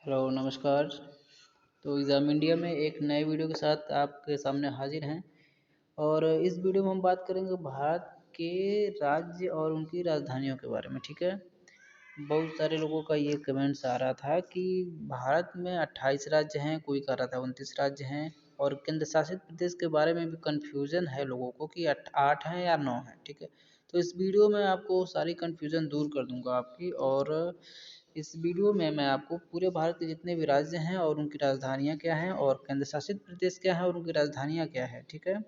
Hello नमस्कार। तो exam India में एक नए वीडियो के साथ आपके सामने हाजिर हैं। और इस वीडियो में हम बात करेंगे भारत के राज्य और उनकी राजधानियों के बारे में। ठीक है। बहुत सारे लोगों का ये कमेंट्स आ रहा था कि भारत में 28 राज्य हैं, कोई कह रहा था 29 राज्य हैं, और केंद्र शासित प्रदेश के बारे में भी कन्फ्यूज़न है लोगों को कि 8 हैं या 9 हैं। ठीक है। तो इस वीडियो में आपको सारी कन्फ्यूज़न दूर कर दूंगा आपकी। और इस वीडियो में मैं आपको पूरे भारत के जितने भी राज्य हैं और उनकी राजधानियाँ क्या हैं, और केंद्र शासित प्रदेश क्या है और उनकी राजधानियाँ क्या है। ठीक है।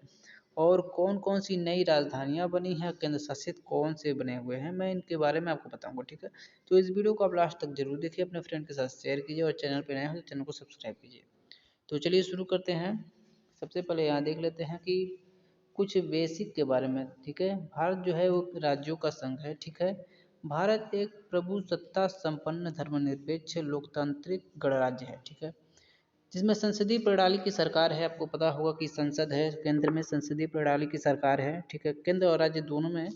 और कौन कौन सी नई राजधानियाँ बनी हैं, केंद्र शासित कौन से बने हुए हैं, मैं इनके बारे में आपको बताऊंगा। ठीक है। तो इस वीडियो को आप लास्ट तक जरूर देखिए, अपने फ्रेंड के साथ शेयर कीजिए, और चैनल पर नए हो तो चैनल को सब्सक्राइब कीजिए। तो चलिए शुरू करते हैं। सबसे पहले यहाँ देख लेते हैं कि कुछ बेसिक के बारे में। ठीक है। भारत जो है वो राज्यों का संघ है। ठीक है। भारत एक प्रभुसत्ता संपन्न धर्मनिरपेक्ष लोकतांत्रिक गणराज्य है। ठीक है। जिसमें संसदीय प्रणाली की सरकार है। आपको पता होगा कि संसद है, केंद्र में संसदीय प्रणाली की सरकार है। ठीक है। केंद्र और राज्य दोनों में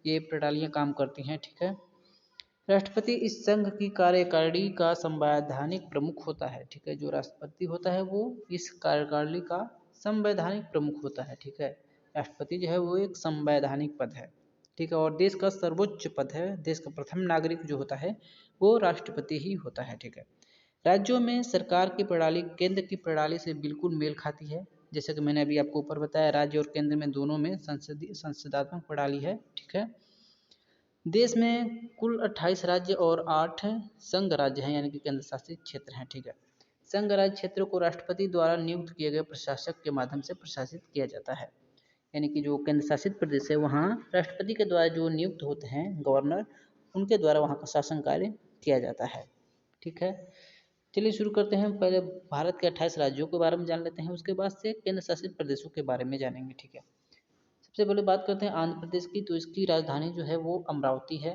ये प्रणालियाँ काम करती हैं। ठीक है। राष्ट्रपति इस संघ की कार्यकारिणी का संवैधानिक प्रमुख होता है। ठीक है। जो राष्ट्रपति होता है वो इस कार्यकारिणी का संवैधानिक प्रमुख होता है। ठीक है। राष्ट्रपति जो है वो एक संवैधानिक पद है। ठीक है। और देश का सर्वोच्च पद है। देश का प्रथम नागरिक जो होता है वो राष्ट्रपति ही होता है। ठीक है। राज्यों में सरकार की प्रणाली केंद्र की प्रणाली से बिल्कुल मेल खाती है। जैसे कि मैंने अभी आपको ऊपर बताया, राज्य और केंद्र में दोनों में संसदीय प्रणाली है। ठीक है। देश में कुल 28 राज्य और 8 संघ राज्य हैं, यानी कि केंद्र शासित क्षेत्र हैं। ठीक है। संघ राज्य क्षेत्रों को राष्ट्रपति द्वारा नियुक्त किए गए प्रशासक के माध्यम से प्रशासित किया जाता है। यानी कि जो केंद्र शासित प्रदेश है वहाँ राष्ट्रपति के द्वारा जो नियुक्त होते हैं गवर्नर, उनके द्वारा वहाँ का शासन कार्य किया जाता है। ठीक है। चलिए शुरू करते हैं। पहले भारत के 28 राज्यों के बारे में जान लेते हैं, उसके बाद से केंद्र शासित प्रदेशों के बारे में जानेंगे। ठीक है। सबसे पहले बात करते हैं आंध्र प्रदेश की। तो इसकी राजधानी जो है वो अमरावती है।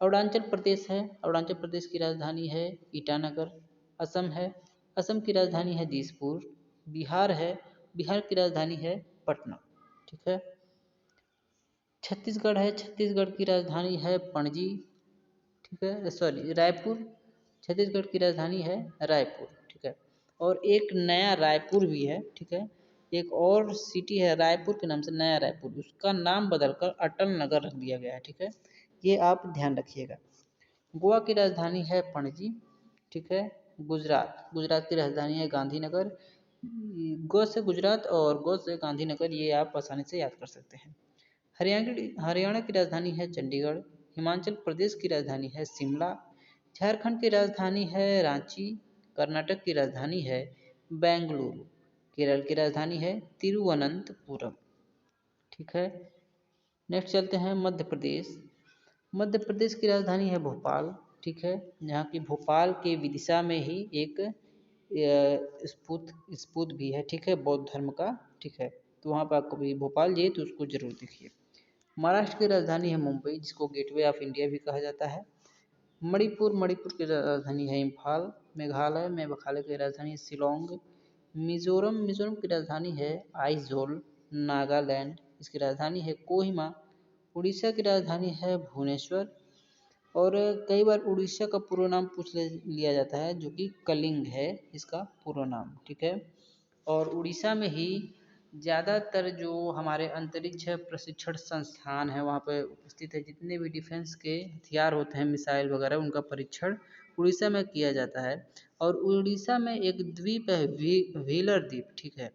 अरुणाचल प्रदेश है। अरुणाचल प्रदेश की राजधानी है ईटानगर। असम है। असम की राजधानी है दिसपुर। बिहार है। बिहार की राजधानी है पटना। ठीक है। छत्तीसगढ़ है। छत्तीसगढ़ की राजधानी है पणजी। ठीक है, सॉरी, रायपुर। छत्तीसगढ़ की राजधानी है रायपुर। ठीक है। और एक नया रायपुर भी है। ठीक है। एक और सिटी है रायपुर के नाम से, नया रायपुर, उसका नाम बदलकर अटल नगर रख दिया गया है। ठीक है। ये आप ध्यान रखिएगा। गोवा की राजधानी है पणजी। ठीक है। गुजरात गुजरात की राजधानी है गांधीनगर। गो से गुजरात और गो से गांधीनगर, ये आप आसानी से याद कर सकते हैं। हरियाणा की राजधानी है चंडीगढ़। हिमाचल प्रदेश की राजधानी है शिमला। झारखंड की राजधानी है रांची। कर्नाटक की राजधानी है बेंगलुरु। केरल की राजधानी है तिरुवनंतपुरम। ठीक है। नेक्स्ट चलते हैं मध्य प्रदेश। मध्य प्रदेश की राजधानी है भोपाल। ठीक है। जहाँ की भोपाल के विदिशा में ही एक स्पूत भी है। ठीक है, बौद्ध धर्म का। ठीक है। तो वहाँ पर आपको भी भोपाल जाइए तो उसको जरूर देखिए। महाराष्ट्र की राजधानी है मुंबई, जिसको गेटवे ऑफ इंडिया भी कहा जाता है। मणिपुर की राजधानी है इम्फाल। मेघालय की राजधानी है शिलोंग। मिजोरम की राजधानी है आइजोल। नागालैंड, इसकी राजधानी है कोहिमा। उड़ीसा की राजधानी है भुवनेश्वर। और कई बार उड़ीसा का पूरा नाम पूछ लिया जाता है, जो कि कलिंग है इसका पूरा नाम। ठीक है। और उड़ीसा में ही ज़्यादातर जो हमारे अंतरिक्ष प्रशिक्षण संस्थान है वहाँ पर उपस्थित है। जितने भी डिफेंस के हथियार होते हैं, मिसाइल वगैरह, उनका परीक्षण उड़ीसा में किया जाता है। और उड़ीसा में एक द्वीप है व्हीलर द्वीप। ठीक है।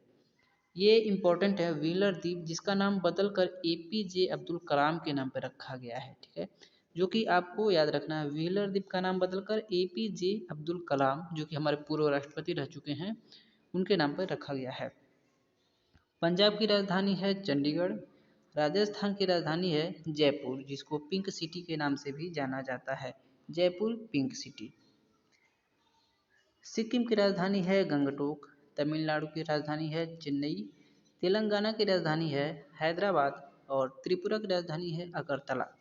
ये इम्पोर्टेंट है, व्हीलर द्वीप, जिसका नाम बदलकर APJ अब्दुल कलाम के नाम पर रखा गया है। ठीक है। जो कि आपको याद रखना है, व्हीलर द्वीप का नाम बदलकर APJ अब्दुल कलाम, जो कि हमारे पूर्व राष्ट्रपति रह चुके हैं, उनके नाम पर रखा गया है। पंजाब की राजधानी है चंडीगढ़। राजस्थान की राजधानी है जयपुर, जिसको पिंक सिटी के नाम से भी जाना जाता है, जयपुर पिंक सिटी। सिक्किम की राजधानी है गंगटोक। तमिलनाडु की राजधानी है चेन्नई। तेलंगाना की राजधानी है हैदराबाद। और त्रिपुरा की राजधानी है अगरतला।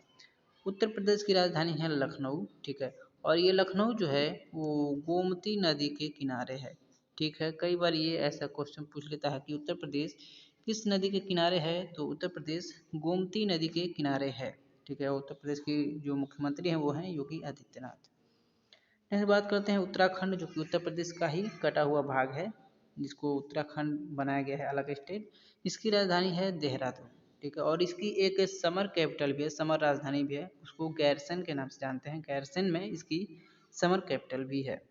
उत्तर प्रदेश की राजधानी है लखनऊ। ठीक है। और ये लखनऊ जो है वो गोमती नदी के किनारे है। ठीक है। कई बार ये ऐसा क्वेश्चन पूछ लेता है कि उत्तर प्रदेश किस नदी के किनारे है, तो उत्तर प्रदेश गोमती नदी के किनारे है। ठीक है। उत्तर प्रदेश की जो मुख्यमंत्री हैं वो हैं योगी आदित्यनाथ। नेक्स्ट बात करते हैं उत्तराखंड, जो कि उत्तर प्रदेश का ही कटा हुआ भाग है, जिसको उत्तराखंड बनाया गया है अलग स्टेट। इसकी राजधानी है देहरादून, ठीक है। और इसकी एक समर कैपिटल भी है, समर राजधानी भी है, उसको गैरसन के नाम से जानते हैं। गैरसन में इसकी समर कैपिटल भी है।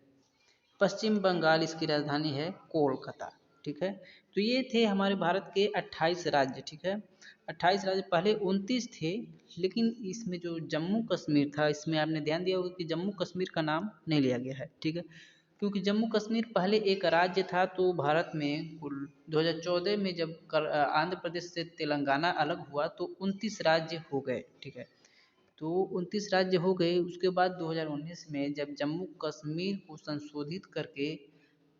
पश्चिम बंगाल इसकी राजधानी है कोलकाता, ठीक है। तो ये थे हमारे भारत के 28 राज्य, ठीक है। 28 राज्य, पहले 29 थे, लेकिन इसमें जो जम्मू कश्मीर था, इसमें आपने ध्यान दिया होगा कि जम्मू कश्मीर का नाम नहीं लिया गया है, ठीक है। क्योंकि जम्मू कश्मीर पहले एक राज्य था, तो भारत में कुल 2014 में जब आंध्र प्रदेश से तेलंगाना अलग हुआ तो 29 राज्य हो गए, ठीक है। तो 29 राज्य हो गए। उसके बाद 2019 में जब जम्मू कश्मीर को संशोधित करके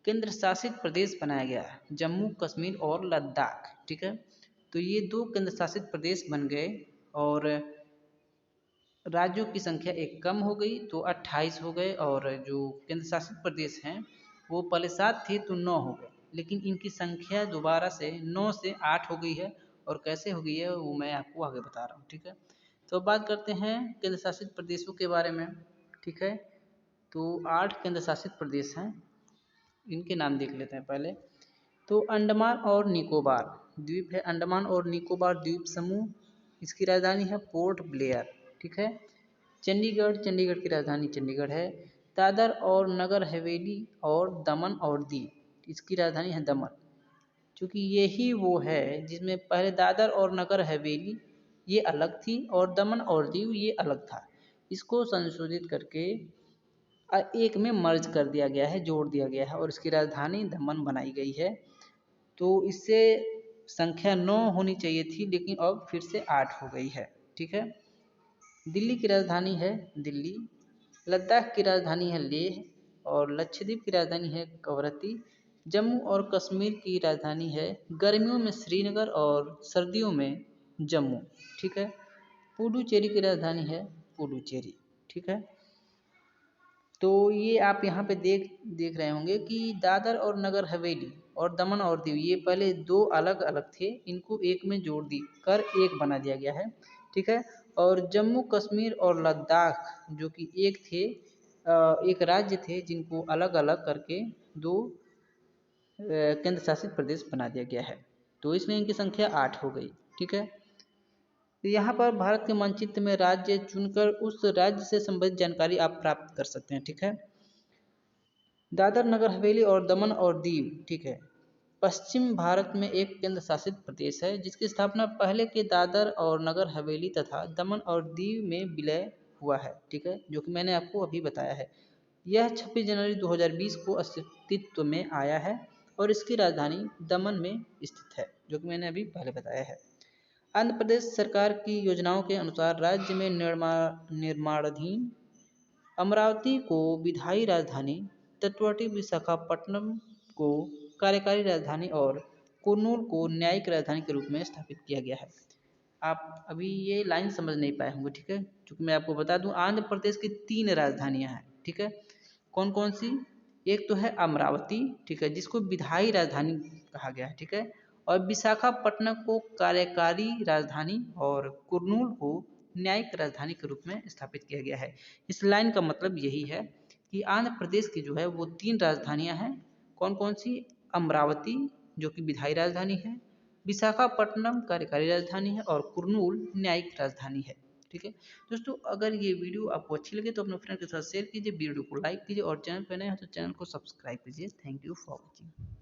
केंद्र शासित प्रदेश बनाया गया, जम्मू कश्मीर और लद्दाख, ठीक है। तो ये दो केंद्र शासित प्रदेश बन गए और राज्यों की संख्या एक कम हो गई, तो 28 हो गए। और जो केंद्र शासित प्रदेश हैं वो पहले 7 थे तो 9 हो गए, लेकिन इनकी संख्या दोबारा से 9 से 8 हो गई है। और कैसे हो गई है वो मैं आपको आगे बता रहा हूँ, ठीक है। तो बात करते हैं केंद्र शासित प्रदेशों के बारे में, ठीक है। तो 8 केंद्र शासित प्रदेश हैं, इनके नाम देख लेते हैं पहले। तो अंडमान और निकोबार द्वीप है, अंडमान और निकोबार द्वीप समूह, इसकी राजधानी है पोर्ट ब्लेयर, ठीक है। चंडीगढ़, चंडीगढ़ की राजधानी चंडीगढ़ है। दादर और नगर हवेली और दमन और दीव, इसकी राजधानी है दमन। क्योंकि यही वो है जिसमें पहले दादर और नगर हवेली ये अलग थी और दमन और दीव ये अलग था। इसको संशोधित करके एक में मर्ज कर दिया गया है, जोड़ दिया गया है, और इसकी राजधानी दमन बनाई गई है। तो इससे संख्या 9 होनी चाहिए थी, लेकिन अब फिर से 8 हो गई है, ठीक है। दिल्ली की राजधानी है दिल्ली। लद्दाख की राजधानी है लेह। और लक्षद्वीप की राजधानी है कवरत्ती। जम्मू और कश्मीर की राजधानी है गर्मियों में श्रीनगर और सर्दियों में जम्मू, ठीक है। पुडुचेरी की राजधानी है पुडुचेरी, ठीक है। तो ये आप यहाँ पे देख देख रहे होंगे कि दादर और नगर हवेली और दमन और दीव ये पहले दो अलग अलग थे, इनको एक में जोड़ दी कर एक बना दिया गया है, ठीक है। और जम्मू कश्मीर और लद्दाख जो कि एक थे, एक राज्य थे, जिनको अलग अलग करके दो केंद्र शासित प्रदेश बना दिया गया है। तो इसमें इनकी संख्या 8 हो गई, ठीक है। तो यहाँ पर भारत के मानचित्र में राज्य चुनकर उस राज्य से संबंधित जानकारी आप प्राप्त कर सकते हैं, ठीक है। दादर नगर हवेली और दमन और दीव, ठीक है, पश्चिम भारत में एक केंद्र शासित प्रदेश है जिसकी स्थापना पहले के दादर और नगर हवेली तथा दमन और दीव में विलय हुआ है, ठीक है, जो कि मैंने आपको अभी बताया है। यह 26 जनवरी 2020 को अस्तित्व में आया है और इसकी राजधानी दमन में स्थित है, जो कि मैंने अभी पहले बताया है। आंध्र प्रदेश सरकार की योजनाओं के अनुसार राज्य में निर्माणाधीन अमरावती को विधायी राजधानी, तटवर्ती विशाखापट्टनम को कार्यकारी राजधानी और कुर्नूल को न्यायिक राजधानी के रूप में स्थापित किया गया है। आप अभी ये लाइन समझ नहीं पाए होंगे, ठीक है। क्योंकि मैं आपको बता दूं आंध्र प्रदेश की 3 राजधानियां हैं, ठीक है। कौन कौन सी? एक तो है अमरावती, ठीक है, जिसको विधायी राजधानी कहा गया है, ठीक है। और विशाखापट्टनम को कार्यकारी राजधानी और कुर्नूल को न्यायिक राजधानी के रूप में स्थापित किया गया है। इस लाइन का मतलब यही है कि आंध्र प्रदेश की जो है वो 3 राजधानियां हैं। कौन कौन सी? अमरावती जो कि विधायी राजधानी है, विशाखापट्टनम कार्यकारी राजधानी है और कुर्नूल न्यायिक राजधानी है, ठीक है। दोस्तों अगर ये वीडियो आपको अच्छी लगे तो अपने फ्रेंड के साथ शेयर कीजिए, वीडियो को लाइक कीजिए और चैनल पर नए हो तो चैनल को सब्सक्राइब कीजिए। Thank you for watching.